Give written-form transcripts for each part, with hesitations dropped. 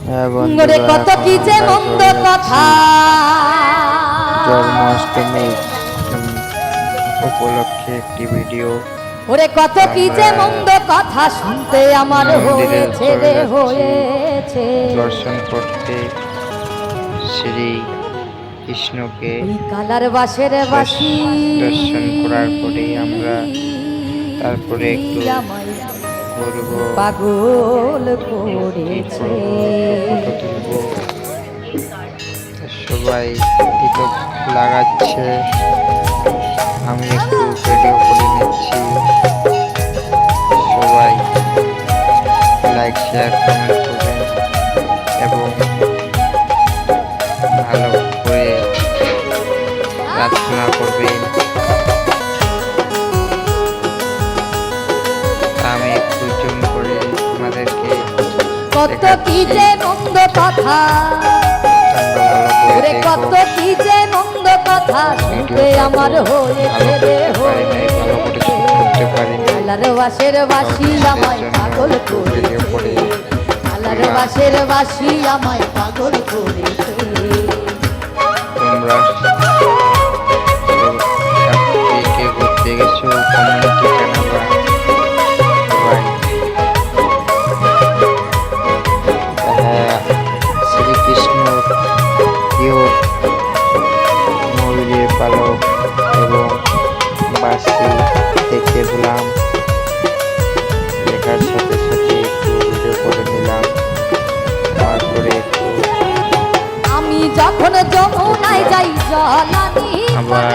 ওরে কত কি যে মন্দ কথা, জন্মাষ্টমী উপলক্ষে একটি ভিডিও। ওরে কত কি যে মন্দ কথা শুনতে আমার হয়েছে রে হয়েছে। দর্শন করতে শ্রী কৃষ্ণকে কালার বাসের বাসি দর্শন করার পরে আমরা তারপরে একটু ঘুরবো, পাগল করেছে। সবাই টিকটক লাগাচ্ছে, আমি একটু ভিডিও করে নিচ্ছি। সবাই লাইক শেয়ার কমেন্ট করবেন এবং ভালো করে প্রার্থনা করবেন। আমি একটু জুম করে আমাদেরকে কত কি যে মন্দ কথা, ওরে কত কি যে মন্দ কথা শুনতে আমার হয়েছে রে হয়েছে। কালার বাসের বাসি আমায় পাগল করেছে, কালার বাসের বাসি আমায় পাগল করেছে। তোমরা কে ঘুরতে গেছো কমিউনিটি জানাবা। শ্রীকৃষ্ণ প্রিয় ময়ূরের পালক এবং বাসি দেখতে পেলাম, দেখার সাথে সাথে একটু ভিডিও করে নিলাম। তারপরে একটু আমি যখন যমুনায় যাই জলানি আবার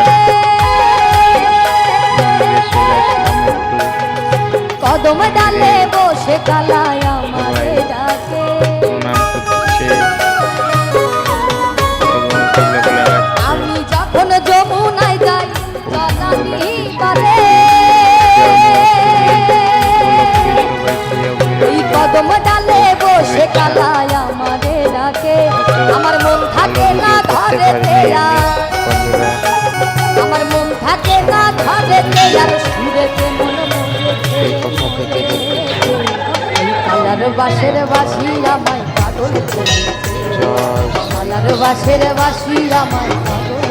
কদম ডালে বসে কালায় আমারে ডাকে। আমি যখন যমুনায় যাই জলানি পারে, ওই কদম ডালে বসে কালায় আমারে ডাকে। আমার মন থাকে না ঘরেতে আর, আমার মন থাকে না ঘরেতে আর, সুরেতে মন কালার বাসের বাসি আমায় পাগল করেছে, কালার বাসের বাসি আমায় পাগল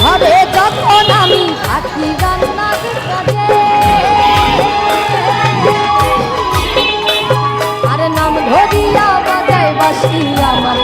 ঘরে যখন আমি থাকি রান্নার কাজে, আর নাম ধরিয়া বাজায় বাসি আমার